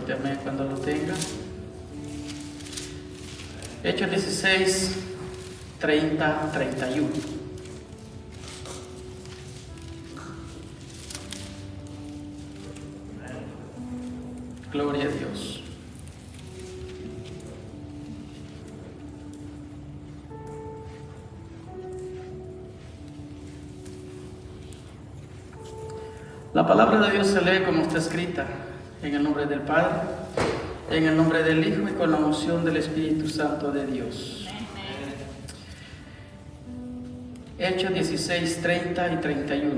fuerte amén cuando lo tenga. Hechos 16, 30, 31. Gloria a Dios. La palabra de Dios se lee como está escrita, en el nombre del Padre, en el nombre del Hijo y con la unción del Espíritu Santo de Dios. Hechos 16, 30 y 31.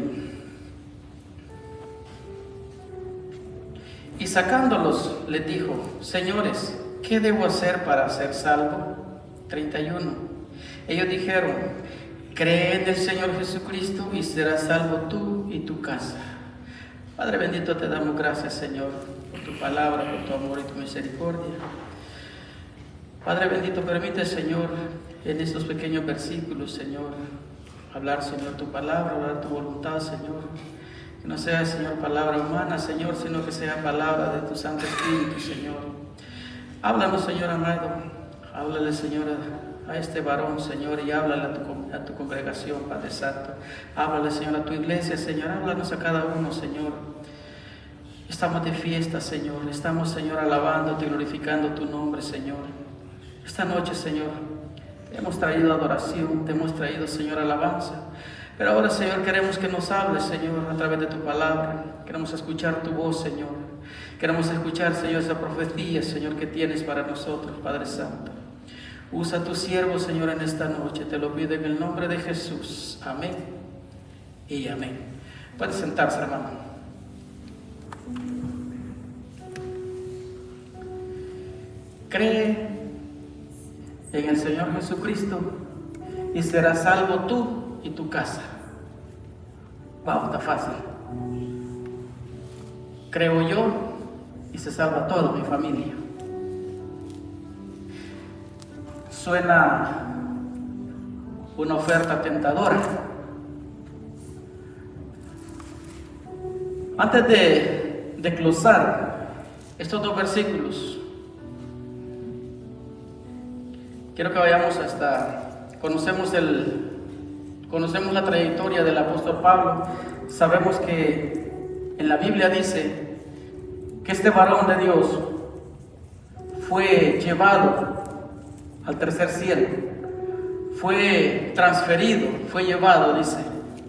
Y sacándolos les dijo: Señores, ¿qué debo hacer para ser salvo? 31. Ellos dijeron: Cree en el Señor Jesucristo y serás salvo tú y tu casa. Padre bendito, te damos gracias, Señor, por tu palabra, por tu amor y tu misericordia. Padre bendito, permite, Señor, en estos pequeños versículos, Señor, hablar, Señor, tu palabra, hablar tu voluntad, Señor. Que no sea, Señor, palabra humana, Señor, sino que sea palabra de tu Santo Espíritu, Señor. Háblanos, Señor amado. Háblale, Señor, a este varón, Señor, y háblale a tu congregación, Padre Santo. Háblale, Señor, a tu iglesia, Señor. Háblanos a cada uno, Señor. Estamos de fiesta, Señor. Estamos, Señor, alabándote y glorificando tu nombre, Señor. Esta noche, Señor, te hemos traído adoración, te hemos traído, Señor, alabanza. Pero ahora, Señor, queremos que nos hables, Señor, a través de tu palabra. Queremos escuchar tu voz, Señor. Queremos escuchar, Señor, esa profecía, Señor, que tienes para nosotros, Padre Santo. Usa a tu siervo, Señor, en esta noche. Te lo pido en el nombre de Jesús. Amén y amén. Puede sentarse, hermano. Cree en el Señor Jesucristo y serás salvo tú y tu casa. Wow, está fácil. Creo yo y se salva toda mi familia. Suena una oferta tentadora. Antes de glosar estos dos versículos, quiero que vayamos hasta, conocemos la trayectoria del apóstol Pablo. Sabemos que en la Biblia dice que este varón de Dios fue llevado al tercer cielo, fue transferido, fue llevado, dice,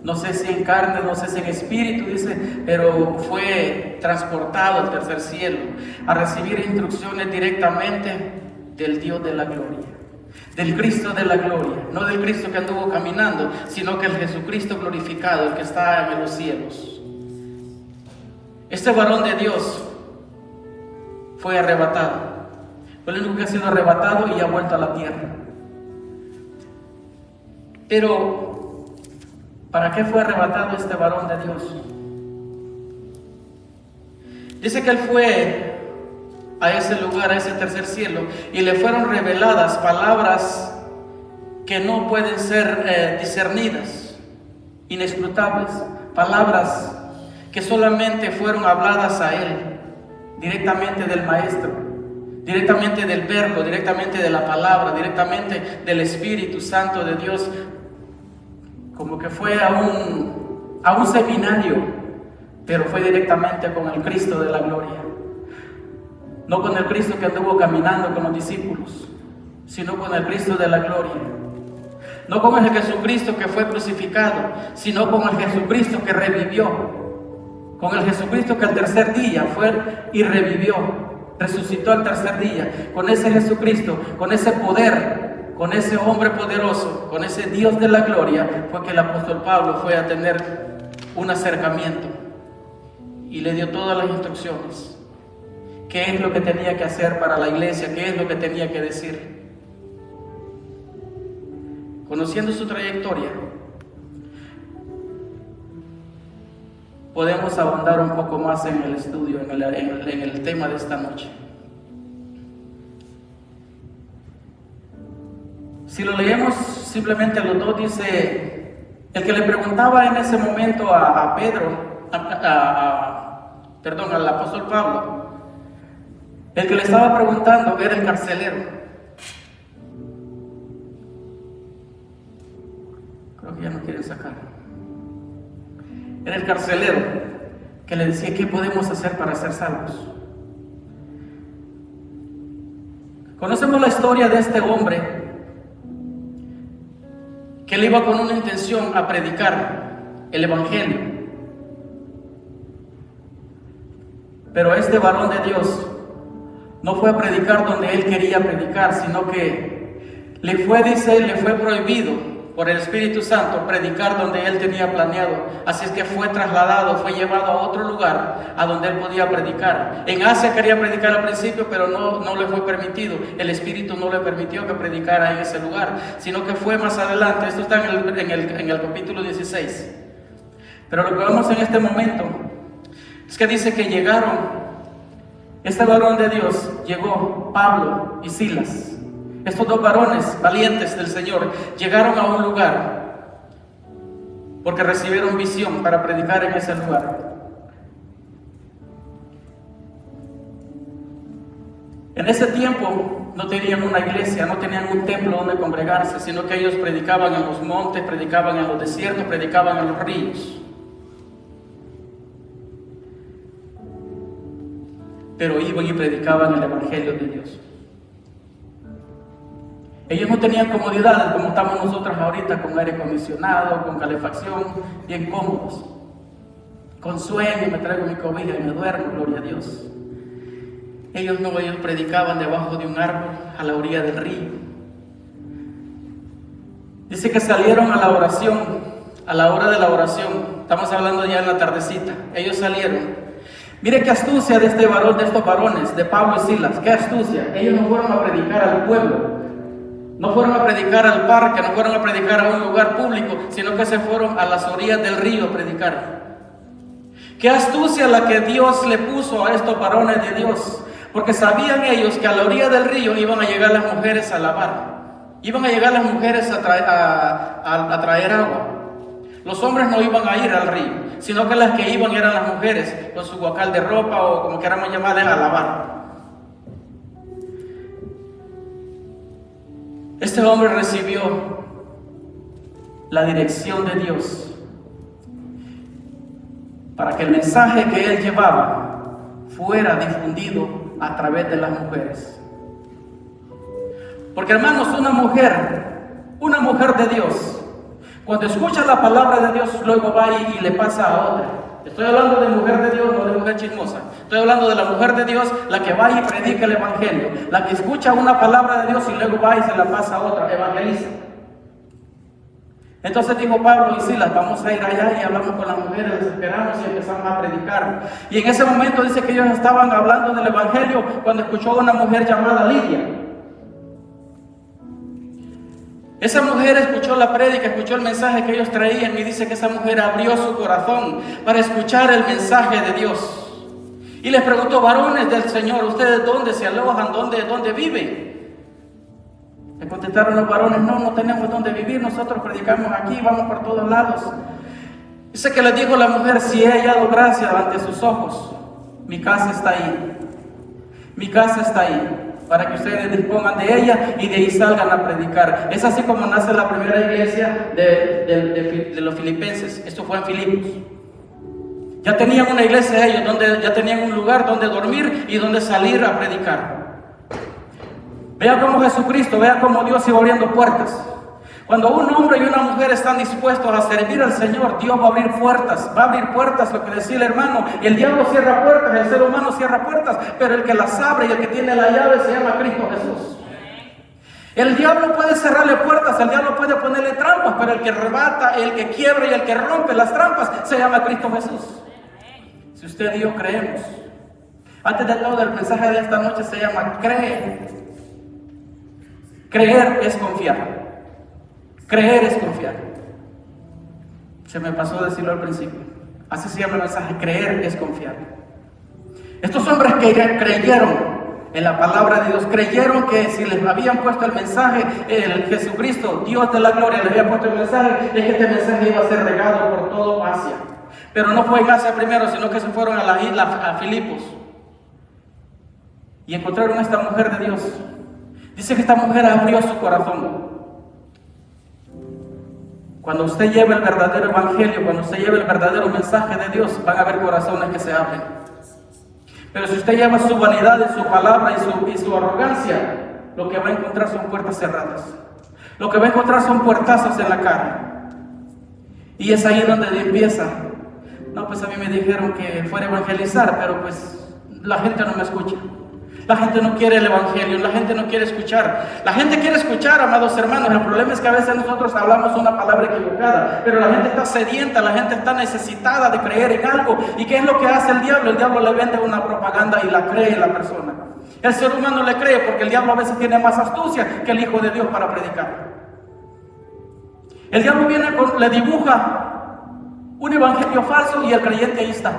no sé si en carne, no sé si en espíritu, dice, pero fue transportado al tercer cielo a recibir instrucciones directamente del Dios de la gloria, del Cristo de la gloria, no del Cristo que anduvo caminando, sino que el Jesucristo glorificado, el que está en los cielos. Este varón de Dios fue arrebatado. Fue el único que ha sido arrebatado y ha vuelto a la tierra. Pero, ¿para qué fue arrebatado este varón de Dios? Dice que él fue a ese lugar, a ese tercer cielo, y le fueron reveladas palabras que no pueden ser discernidas, inescrutables, palabras que solamente fueron habladas a él, directamente del Maestro, directamente del Verbo, directamente de la palabra, directamente del Espíritu Santo de Dios, como que fue a un seminario, pero fue directamente con el Cristo de la gloria. No con el Cristo que anduvo caminando con los discípulos, sino con el Cristo de la gloria. No con el Jesucristo que fue crucificado, sino con el Jesucristo que revivió. Con el Jesucristo que al tercer día fue y revivió. Resucitó al tercer día. Con ese Jesucristo, con ese poder, con ese hombre poderoso, con ese Dios de la gloria, fue que el apóstol Pablo fue a tener un acercamiento y le dio todas las instrucciones. ¿Qué es lo que tenía que hacer para la iglesia? ¿Qué es lo que tenía que decir? Conociendo su trayectoria, podemos ahondar un poco más en el estudio, en el tema de esta noche. Si lo leemos simplemente los dos, dice, el que le preguntaba en ese momento a Pedro, al apóstol Pablo, El que le estaba preguntando era el carcelero. Creo que ya no quieren sacarlo. Era el carcelero que le decía: ¿qué podemos hacer para ser salvos? Conocemos la historia de este hombre que él iba con una intención a predicar el evangelio. Pero este varón de Dios no fue a predicar donde él quería predicar, sino que le fue prohibido por el Espíritu Santo predicar donde él tenía planeado. Así es que fue trasladado, fue llevado a otro lugar a donde él podía predicar. En Asia quería predicar al principio, pero no le fue permitido. El Espíritu no le permitió que predicara en ese lugar, sino que fue más adelante. Esto está en el capítulo 16. Pero lo que vemos en este momento es que dice que llegaron, este varón de Dios llegó, Pablo y Silas. Estos dos varones valientes del Señor llegaron a un lugar porque recibieron visión para predicar en ese lugar. En ese tiempo no tenían una iglesia, no tenían un templo donde congregarse, sino que ellos predicaban en los montes, predicaban en los desiertos, predicaban en los ríos. Pero iban y predicaban el evangelio de Dios. Ellos no tenían comodidades como estamos nosotros ahorita, con aire acondicionado, con calefacción, bien cómodos. Con sueño me traigo mi cobija y me duermo, gloria a Dios. Ellos predicaban debajo de un árbol a la orilla del río. Dice que salieron a la oración, a la hora de la oración. Estamos hablando ya en la tardecita. Ellos salieron. Mire qué astucia de este varón, de estos varones, de Pablo y Silas. Qué astucia. Ellos no fueron a predicar al pueblo. No fueron a predicar al parque, no fueron a predicar a un lugar público, sino que se fueron a las orillas del río a predicar. Qué astucia la que Dios le puso a estos varones de Dios, porque sabían ellos que a la orilla del río iban a llegar las mujeres a lavar, iban a llegar las mujeres a traer agua. Los hombres no iban a ir al río, sino que las que iban eran las mujeres con su guacal de ropa o como queramos llamarle, a lavar. Este hombre recibió la dirección de Dios para que el mensaje que él llevaba fuera difundido a través de las mujeres. Porque hermanos, una mujer de Dios, cuando escucha la palabra de Dios, luego va y le pasa a otra. Estoy hablando de mujer de Dios, no de mujer chismosa. Estoy hablando de la mujer de Dios, la que va y predica el evangelio, la que escucha una palabra de Dios y luego va y se la pasa a otra, evangeliza. Entonces dijo Pablo y Silas: vamos a ir allá, y hablamos con las mujeres, les esperamos y empezamos a predicar. Y en ese momento dice que ellos estaban hablando del evangelio cuando escuchó a una mujer llamada Lidia. Esa mujer escuchó la prédica, escuchó el mensaje que ellos traían, y dice que esa mujer abrió su corazón para escuchar el mensaje de Dios. Y les preguntó: varones del Señor, ¿ustedes dónde se alojan? ¿Dónde viven? Le contestaron los varones: no tenemos dónde vivir, nosotros predicamos aquí, vamos por todos lados. Dice que les dijo la mujer: si he hallado gracia ante sus ojos, mi casa está ahí. Mi casa está ahí, para que ustedes dispongan de ella y de ahí salgan a predicar. Es así como nace la primera iglesia de los filipenses. Esto fue en Filipos. Ya tenían una iglesia ellos, donde ya tenían un lugar donde dormir y donde salir a predicar. Vea cómo Jesucristo, vea cómo Dios iba abriendo puertas. Cuando un hombre y una mujer están dispuestos a servir al Señor, Dios va a abrir puertas. Va a abrir puertas, lo que decía el hermano. El diablo cierra puertas, el ser humano cierra puertas, pero el que las abre y el que tiene la llave se llama Cristo Jesús. El diablo puede cerrarle puertas, el diablo puede ponerle trampas, pero el que arrebata, el que quiebra y el que rompe las trampas se llama Cristo Jesús. Si usted y yo creemos. Antes de todo, el mensaje de esta noche se llama creer. Creer es confiar. Creer es confiar. Se me pasó decirlo al principio. Así se llama el mensaje: creer es confiar. Estos hombres que creyeron en la palabra de Dios, creyeron que si les habían puesto el mensaje, el Jesucristo, Dios de la gloria, les había puesto el mensaje, es que este mensaje iba a ser regado por todo Asia. Pero no fue en Asia primero, sino que se fueron a la isla, a Filipos. y encontraron a esta mujer de Dios. Dice que esta mujer abrió su corazón. Cuando usted lleva el verdadero evangelio, cuando usted lleva el verdadero mensaje de Dios, van a haber corazones que se abren. Pero si usted lleva su vanidad y su palabra y su arrogancia, lo que va a encontrar son puertas cerradas. Lo que va a encontrar son puertazos en la cara. Y es ahí donde empieza. No, pues a mí me dijeron que fuera a evangelizar, pero pues la gente no me escucha. La gente no quiere el evangelio, la gente no quiere escuchar. La gente quiere escuchar, amados hermanos. El problema es que a veces nosotros hablamos una palabra equivocada, pero la gente está sedienta, la gente está necesitada de creer en algo. ¿Y qué es lo que hace el diablo? El diablo le vende una propaganda y la cree en la persona. El ser humano le cree porque el diablo a veces tiene más astucia que el Hijo de Dios para predicar. El diablo le dibuja un evangelio falso y el creyente ahí está.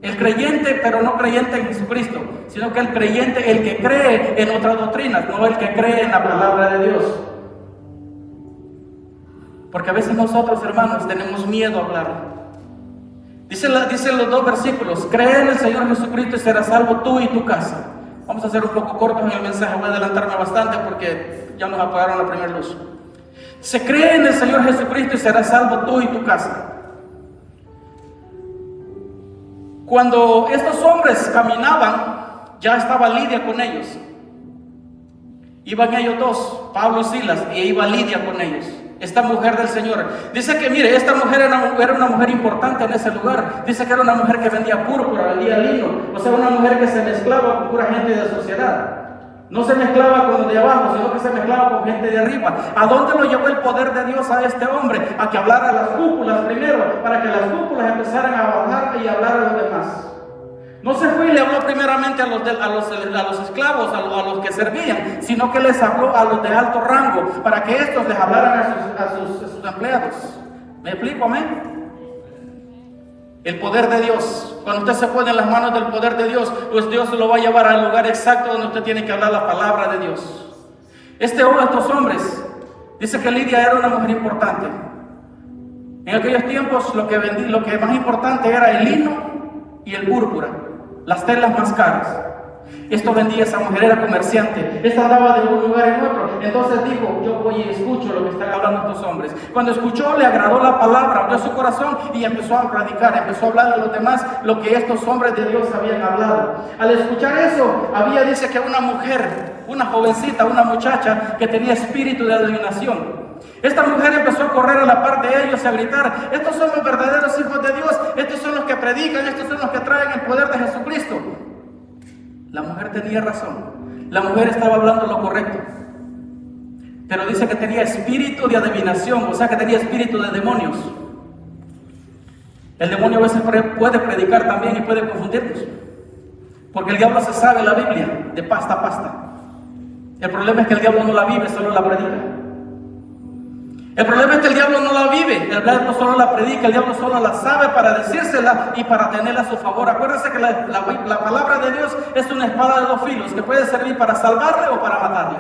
El creyente, pero no creyente en Jesucristo, sino que el creyente, el que cree en otras doctrinas, no el que cree en la palabra de Dios. Porque a veces nosotros, hermanos, tenemos miedo a hablar. Dicen los dos versículos: cree en el Señor Jesucristo y serás salvo tú y tu casa. Vamos a ser un poco cortos en el mensaje, voy a adelantarme bastante porque ya nos apagaron la primera luz. Se cree en el Señor Jesucristo y serás salvo tú y tu casa. Cuando estos hombres caminaban, ya estaba Lidia con ellos. Iban ellos dos, Pablo y Silas, y iba Lidia con ellos, esta mujer del Señor. Dice que, mire, esta mujer era una mujer importante en ese lugar. Dice que era una mujer que vendía púrpura, vendía lino. O sea, una mujer que se mezclaba con pura gente de sociedad. No se mezclaba con los de abajo, sino que se mezclaba con gente de arriba. ¿A dónde lo llevó el poder de Dios a este hombre? A que hablara a las cúpulas primero, para que las cúpulas empezaran a bajar y hablar a los demás. No se fue y le habló primeramente a los esclavos, a los que servían, sino que les habló a los de alto rango, para que estos les hablaran a sus empleados. ¿Me explico, amén? El poder de Dios. Cuando usted se pone en las manos del poder de Dios, pues Dios lo va a llevar al lugar exacto donde usted tiene que hablar la palabra de Dios. Estos hombres, dice que Lidia era una mujer importante. En aquellos tiempos lo que más importante era el lino y el púrpura, las telas más caras. Esto vendía, esa mujer era comerciante. Esta andaba de un lugar en otro. Entonces dijo: yo voy y escucho lo que están hablando estos hombres. Cuando escuchó, le agradó la palabra, abrió su corazón y empezó a predicar, empezó a hablar a los demás lo que estos hombres de Dios habían hablado. Al escuchar eso, dice que una mujer, una jovencita, una muchacha que tenía espíritu de adivinación. Esta mujer empezó a correr a la par de ellos y a gritar: estos son los verdaderos hijos de Dios, estos son los que predican, estos son los que traen el poder de Jesucristo. La mujer tenía razón, la mujer estaba hablando lo correcto, pero dice que tenía espíritu de adivinación, o sea que tenía espíritu de demonios. El demonio a veces puede predicar también y puede confundirnos, porque el diablo se sabe la Biblia de pasta a pasta. El problema es que el diablo no la vive, solo la predica. El problema es que el diablo no la vive, el diablo solo la predica, el diablo solo la sabe para decírsela y para tenerla a su favor. Acuérdense que la palabra de Dios es una espada de dos filos que puede servir para salvarle o para matarle.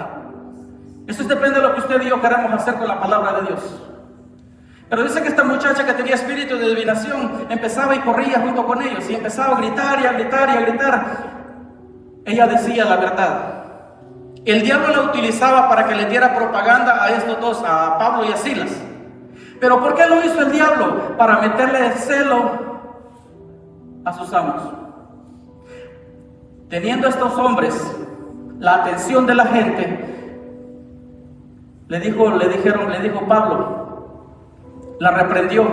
Eso depende de lo que usted y yo queramos hacer con la palabra de Dios. Pero dice que esta muchacha que tenía espíritu de adivinación empezaba y corría junto con ellos y empezaba a gritar y a gritar y a gritar. Ella decía la verdad. El diablo la utilizaba para que le diera propaganda a estos dos, a Pablo y a Silas. ¿Pero por qué lo hizo el diablo? Para meterle celo a sus amos. Teniendo estos hombres la atención de la gente, le dijo Pablo, la reprendió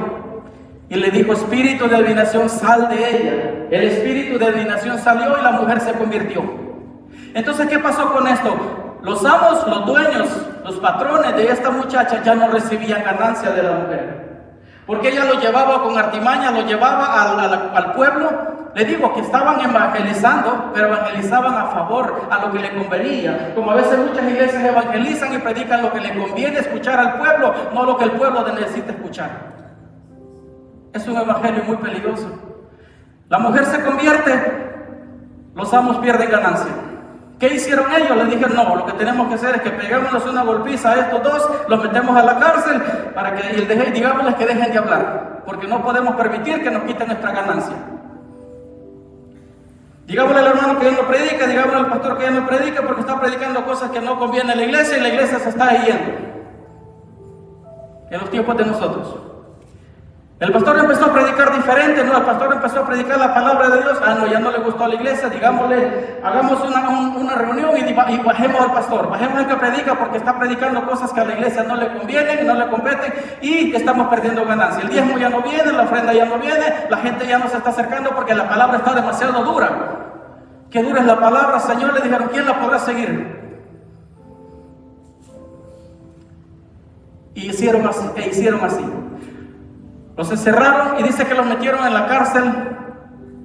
y le dijo: espíritu de adivinación, sal de ella. El espíritu de adivinación salió y la mujer se convirtió. Entonces, ¿qué pasó con esto? Los amos, los dueños, los patrones de esta muchacha ya no recibían ganancia de la mujer, porque ella lo llevaba con artimaña, lo llevaba al pueblo. Le digo que estaban evangelizando, pero evangelizaban a favor, a lo que le convenía. Como a veces muchas iglesias evangelizan y predican lo que le conviene escuchar al pueblo, no lo que el pueblo necesita escuchar. Es un evangelio muy peligroso. La mujer se convierte, los amos pierden ganancia. ¿Qué hicieron ellos? Le dijeron: no, lo que tenemos que hacer es que peguémonos una golpiza a estos dos, los metemos a la cárcel para que digámosles que dejen de hablar, porque no podemos permitir que nos quiten nuestra ganancia. Digámosle al hermano que ya no predica, digámosle al pastor que ya no predica porque está predicando cosas que no convienen a la iglesia y la iglesia se está yendo. En los tiempos de nosotros. El pastor empezó a predicar diferente, no, el pastor empezó a predicar la palabra de Dios. No, ya no le gustó a la iglesia, digámosle, hagamos una reunión y bajemos al pastor, bajemos al que predica porque está predicando cosas que a la iglesia no le convienen, no le competen y estamos perdiendo ganancia. El diezmo ya no viene, la ofrenda ya no viene, la gente ya no se está acercando porque la palabra está demasiado dura. Qué dura es la palabra, Señor, le dijeron, ¿quién la podrá seguir? Y hicieron así. Los encerraron y dice que los metieron en la cárcel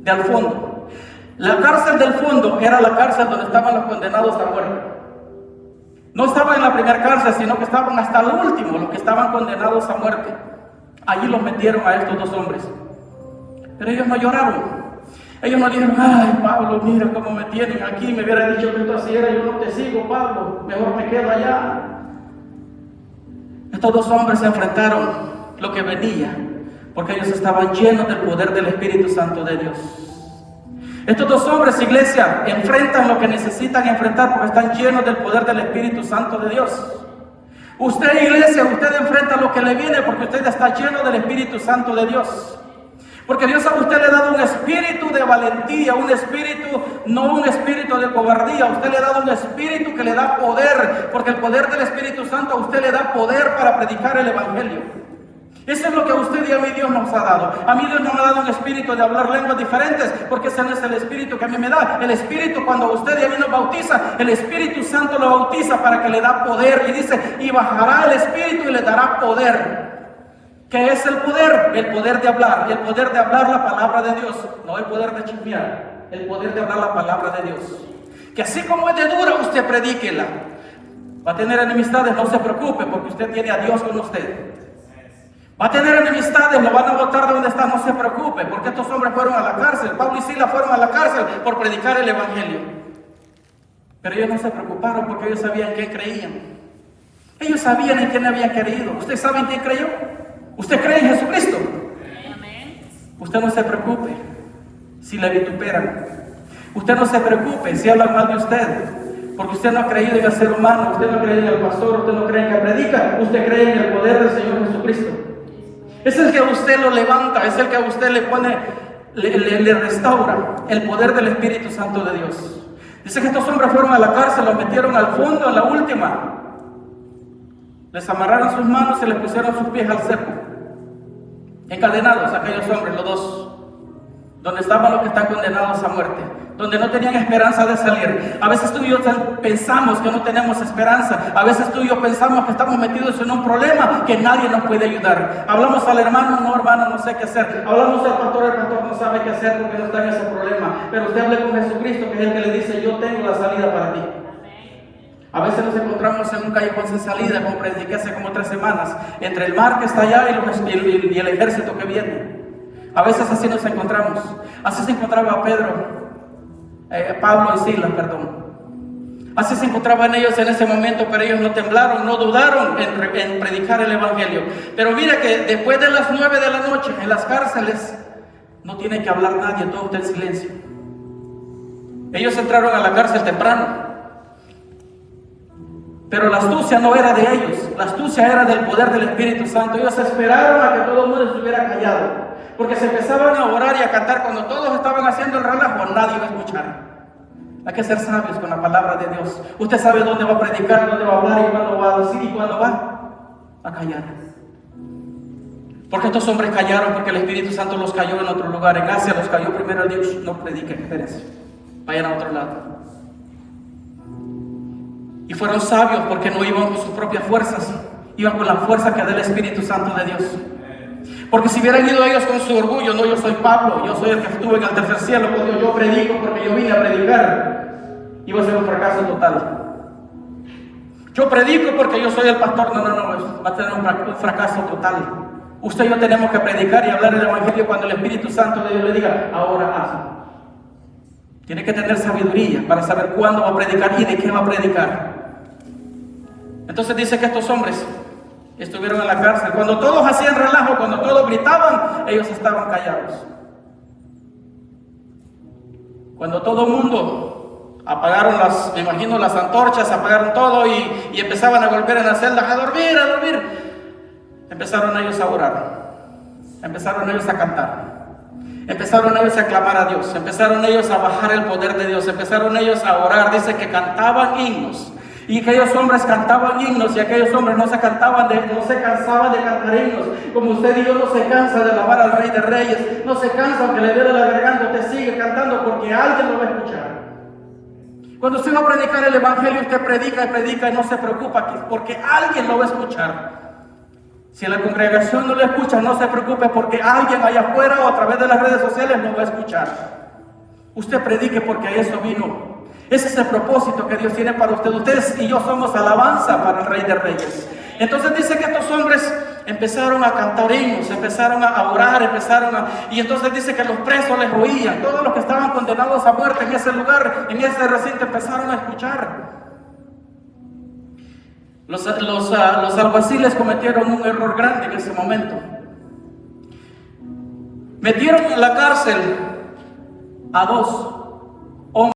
de al fondo. La cárcel del fondo era la cárcel donde estaban los condenados a muerte. No estaban en la primera cárcel, sino que estaban hasta el último, los que estaban condenados a muerte. Allí los metieron a estos dos hombres. Pero ellos no lloraron. Ellos no dijeron, ay Pablo, mira cómo me tienen aquí, me hubiera dicho que esto así era, yo no te sigo Pablo, mejor me quedo allá. Estos dos hombres se enfrentaron lo que venía, porque ellos estaban llenos del poder del Espíritu Santo de Dios. Estos dos hombres, iglesia, enfrentan lo que necesitan enfrentar porque están llenos del poder del Espíritu Santo de Dios. Usted, iglesia, usted enfrenta lo que le viene porque usted está lleno del Espíritu Santo de Dios. Porque Dios a usted le ha dado un espíritu de valentía, un espíritu, no un espíritu de cobardía. Usted le ha dado un espíritu que le da poder, porque el poder del Espíritu Santo a usted le da poder para predicar el Evangelio. Eso es lo que a usted y a mí Dios nos ha dado. A mí Dios no me ha dado un espíritu de hablar lenguas diferentes, porque ese no es el espíritu que a mí me da. El espíritu, cuando usted y a mí nos bautiza, el Espíritu Santo lo bautiza para que le da poder. Y dice, y bajará el espíritu y le dará poder. ¿Qué es el poder? El poder de hablar. Y el poder de hablar la palabra de Dios. No el poder de chismear. El poder de hablar la palabra de Dios. Que así como es de dura, usted predíquela. Va a tener enemistades, no se preocupe, porque usted tiene a Dios con usted. Va a tener enemistades, lo van a botar de donde está, no se preocupe, porque estos hombres fueron a la cárcel. Pablo y Silas fueron a la cárcel por predicar el Evangelio. Pero ellos no se preocuparon porque ellos sabían en quién creían. Ellos sabían en quién habían creído. ¿Usted sabe en quién creyó? ¿Usted cree en Jesucristo? Usted no se preocupe si le vituperan. Usted no se preocupe si hablan mal de usted, porque usted no ha creído en el ser humano, usted no cree en el pastor, usted no cree en que predica, usted cree en el poder del Señor Jesucristo. Es el que a usted lo levanta, es el que a usted le pone, le restaura el poder del Espíritu Santo de Dios. Dice que estos hombres fueron a la cárcel, los metieron al fondo, en la última. Les amarraron sus manos y les pusieron sus pies al cepo. Encadenados aquellos hombres, los dos. Donde estaban los que están condenados a muerte. Donde no tenían esperanza de salir. A veces tú y yo pensamos que no tenemos esperanza. A veces tú y yo pensamos que estamos metidos en un problema que nadie nos puede ayudar. Hablamos al hermano, no hermano, no sé qué hacer. Hablamos al pastor, el pastor no sabe qué hacer porque no está en ese problema. Pero usted hable con Jesucristo, que es el que le dice, yo tengo la salida para ti. A veces nos encontramos en un callejón sin salida, como prediqué hace como 3 semanas, entre el mar que está allá y el ejército que viene. A veces así nos encontramos. Así se encontraba Pablo y Silas, perdón. Así se encontraban ellos en ese momento, pero ellos no temblaron, no dudaron en predicar el Evangelio. Pero mira que después de las 9 de la noche, en las cárceles, no tiene que hablar nadie, todo está en silencio. Ellos entraron a la cárcel temprano. Pero la astucia no era de ellos, la astucia era del poder del Espíritu Santo. Ellos esperaron a que todo el mundo estuviera callado, porque se empezaban a orar y a cantar. Cuando todos estaban haciendo el relajo, nadie iba a escuchar. Hay que ser sabios con la palabra de Dios. Usted sabe dónde va a predicar, dónde va a hablar y cuándo va a decir y cuándo va a callar. Porque estos hombres callaron porque el Espíritu Santo los cayó en otro lugar. En Asia los cayó primero el Dios. No prediquen, espérense, vayan a otro lado. Y fueron sabios porque no iban con sus propias fuerzas, iban con la fuerza que da el Espíritu Santo de Dios. Porque si hubieran ido ellos con su orgullo, no, yo soy Pablo, yo soy el que estuve en el tercer cielo, pues yo predico porque yo vine a predicar, iba a ser un fracaso total. Yo predico porque yo soy el pastor, no, va a tener un fracaso total. Usted y yo tenemos que predicar y hablar el Evangelio cuando el Espíritu Santo de Dios le diga, ahora hazlo. Tiene que tener sabiduría para saber cuándo va a predicar y de qué va a predicar. Entonces dice que estos hombres estuvieron en la cárcel. Cuando todos hacían relajo, cuando todos gritaban, ellos estaban callados. Cuando todo el mundo apagaron me imagino las antorchas, apagaron todo y empezaban a volver en las celdas a dormir, empezaron ellos a orar, empezaron ellos a cantar. Empezaron ellos a clamar a Dios, empezaron ellos a bajar el poder de Dios, empezaron ellos a orar. Dice que cantaban himnos, y aquellos hombres cantaban himnos, y aquellos hombres no se cansaban de cantar himnos. Como usted y yo no se cansa de alabar al Rey de Reyes, no se cansa aunque le duele la garganta, usted sigue cantando porque alguien lo va a escuchar. Cuando usted va a predicar el Evangelio, usted predica y predica y no se preocupa porque alguien lo va a escuchar. Si la congregación no lo escucha, no se preocupe porque alguien allá afuera o a través de las redes sociales lo va a escuchar. Usted predique porque a eso vino. Ese es el propósito que Dios tiene para usted. Ustedes y yo somos alabanza para el Rey de Reyes. Entonces dice que estos hombres empezaron a cantar himnos, empezaron a orar, y entonces dice que los presos les oían. Todos los que estaban condenados a muerte en ese lugar, en ese recinto, empezaron a escuchar. Los alguaciles cometieron un error grande en ese momento. Metieron en la cárcel a 2